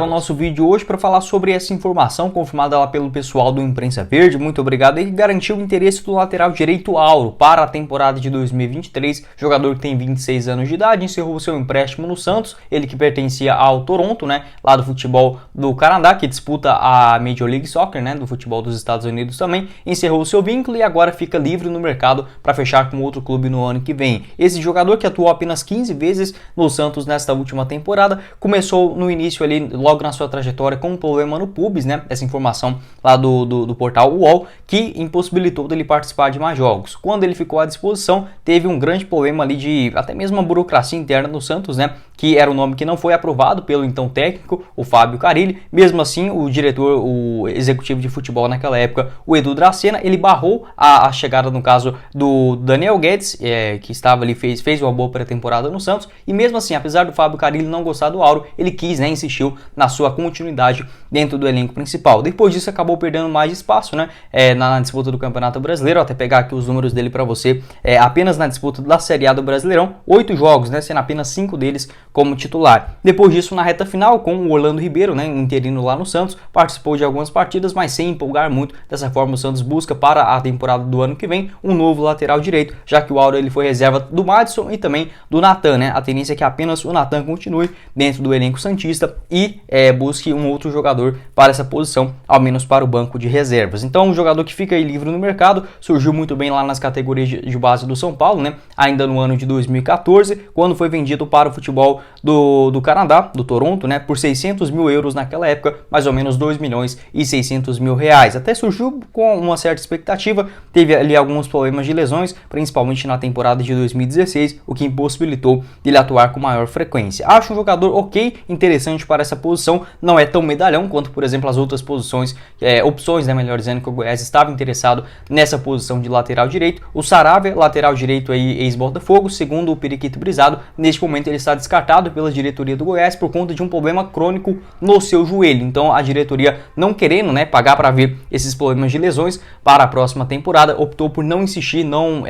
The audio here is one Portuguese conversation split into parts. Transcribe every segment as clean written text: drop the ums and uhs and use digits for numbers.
O nosso vídeo hoje para falar sobre essa informação confirmada lá pelo pessoal do Imprensa Verde, muito obrigado, ele garantiu o interesse do lateral direito Auro para a temporada de 2023, jogador que tem 26 anos de idade, encerrou seu empréstimo no Santos, ele que pertencia ao Toronto, né, lá do futebol do Canadá, que disputa a Major League Soccer, né, do futebol dos Estados Unidos também, encerrou seu vínculo e agora fica livre no mercado para fechar com outro clube no ano que vem. Esse jogador, que atuou apenas 15 vezes no Santos nesta última temporada, começou no início ali, logo na sua trajetória, com um problema no pubis, né? Essa informação lá do portal UOL, que impossibilitou dele participar de mais jogos. Quando ele ficou à disposição, teve um grande problema ali de até mesmo uma burocracia interna no Santos, né? Que era um nome que não foi aprovado pelo então técnico, o Fábio Carille. Mesmo assim, o executivo de futebol naquela época, o Edu Dracena, ele barrou a chegada, no caso, do Daniel Guedes, que estava ali, fez uma boa pré-temporada no Santos, e mesmo assim, apesar do Fábio Carille não gostar do Auro, ele quis, né, insistiu na sua continuidade dentro do elenco principal. Depois disso, acabou perdendo mais espaço, né, na disputa do Campeonato Brasileiro. Vou até pegar aqui os números dele para você. Apenas na disputa da Série A do Brasileirão, 8 jogos, né, sendo apenas 5 deles como titular. Depois disso, na reta final, com o Orlando Ribeiro, né, interino lá no Santos, participou de algumas partidas, mas sem empolgar muito. Dessa forma, o Santos busca para a temporada do ano que vem um novo lateral direito, já que o Auro ele foi reserva do Madison e também do Natan, né? A tendência é que apenas o Natan continue dentro do elenco santista e busque um outro jogador para essa posição, ao menos para o banco de reservas. Então, um jogador que fica aí livre no mercado, surgiu muito bem lá nas categorias de base do São Paulo, né? Ainda no ano de 2014, quando foi vendido para o futebol do Canadá, do Toronto, né? Por 600 mil euros naquela época, mais ou menos 2 milhões e 600 mil reais. Até surgiu com uma certa expectativa, teve ali alguns problemas de lesões, principalmente na temporada de 2016, o que impossibilitou dele atuar com maior frequência. Acho um jogador ok, interessante para essa posição, não é tão medalhão quanto, por exemplo, as outras posições, opções, né, melhor dizendo, que o Goiás estava interessado nessa posição de lateral direito. O Saravia, lateral direito aí, ex-Botafogo, segundo o Periquito Brisado, neste momento ele está descartado pela diretoria do Goiás por conta de um problema crônico no seu joelho. Então a diretoria, não querendo, né, pagar para ver esses problemas de lesões para a próxima temporada, optou por não insistir, não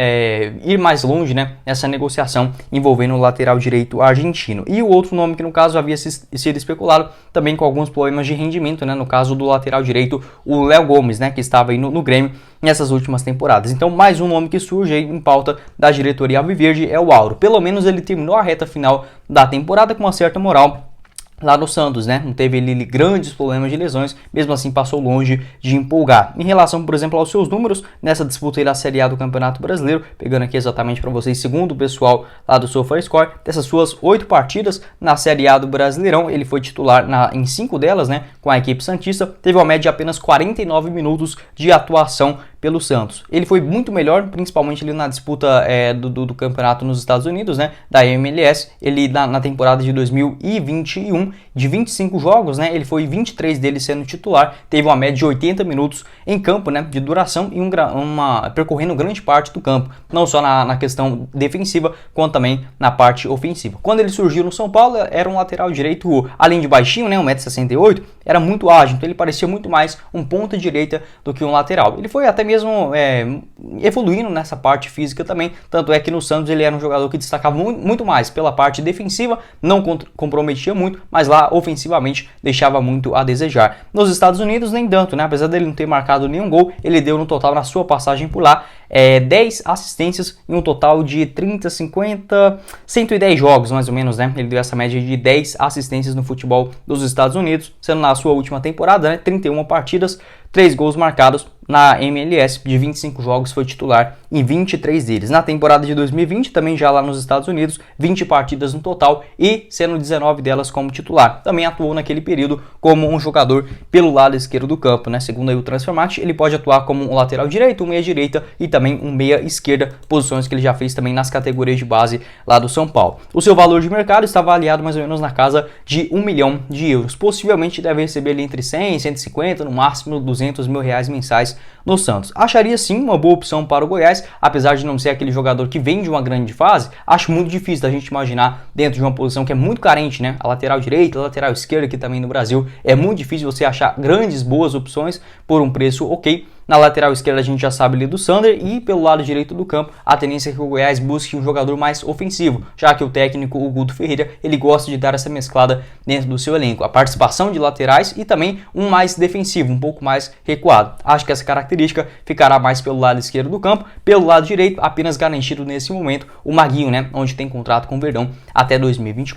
ir mais longe, né, nessa negociação envolvendo o lateral direito argentino. E o outro nome que no caso havia sido especulado, também com alguns problemas de rendimento, né, no caso do lateral direito, o Léo Gomes, né, que estava aí no Grêmio nessas últimas temporadas. Então, mais um nome que surge aí em pauta da diretoria alviverde é o Auro. Pelo menos ele terminou a reta final da temporada com uma certa moral lá no Santos, né? Não teve ali grandes problemas de lesões, mesmo assim passou longe de empolgar. Em relação, por exemplo, aos seus números, nessa disputa aí da Série A do Campeonato Brasileiro, pegando aqui exatamente para vocês, segundo o pessoal lá do SofaScore, dessas suas 8 partidas na Série A do Brasileirão, ele foi titular em 5 delas, né? Com a equipe santista, teve uma média de apenas 49 minutos de atuação pelo Santos. Ele foi muito melhor, principalmente ali na disputa do campeonato nos Estados Unidos, né, da MLS. Ele na temporada de 2021, de 25 jogos, né, ele foi 23 deles sendo titular, teve uma média de 80 minutos em campo, né, de duração e percorrendo grande parte do campo, não só na questão defensiva, quanto também na parte ofensiva. Quando ele surgiu no São Paulo, era um lateral direito, além de baixinho, né, 1,68 m, era muito ágil, então ele parecia muito mais um ponta direita do que um lateral. Ele foi até mesmo evoluindo nessa parte física também, tanto é que no Santos ele era um jogador que destacava muito mais pela parte defensiva, não comprometia muito, mas lá ofensivamente deixava muito a desejar. Nos Estados Unidos nem tanto, né? Apesar dele não ter marcado nenhum gol, ele deu no total na sua passagem por lá 10 assistências em um total de 30, 50, 110 jogos mais ou menos, né? Ele deu essa média de 10 assistências no futebol dos Estados Unidos, sendo na sua última temporada, né, 31 partidas, 3 gols marcados. Na MLS, de 25 jogos, foi titular em 23 deles. Na temporada de 2020, também já lá nos Estados Unidos, 20 partidas no total e sendo 19 delas como titular. Também atuou naquele período como um jogador pelo lado esquerdo do campo, né? Segundo aí o Transfermarkt, ele pode atuar como um lateral direito, um meia direita e também um meia esquerda, posições que ele já fez também nas categorias de base lá do São Paulo. O seu valor de mercado está avaliado mais ou menos na casa de 1 milhão de euros. Possivelmente deve receber ali entre 100 e 150, no máximo 200 mil reais mensais no Santos. Acharia sim uma boa opção para o Goiás, apesar de não ser aquele jogador que vem de uma grande fase. Acho muito difícil da gente imaginar dentro de uma posição que é muito carente, né? A lateral direita, a lateral esquerda, que também no Brasil é muito difícil você achar grandes boas opções por um preço ok. Na lateral esquerda a gente já sabe ali do Sander, e pelo lado direito do campo a tendência é que o Goiás busque um jogador mais ofensivo, já que o técnico, o Guto Ferreira, ele gosta de dar essa mesclada dentro do seu elenco, a participação de laterais e também um mais defensivo, um pouco mais recuado. Acho que essa característica ficará mais pelo lado esquerdo do campo. Pelo lado direito, apenas garantido nesse momento o Maguinho, né, onde tem contrato com o Verdão até 2024.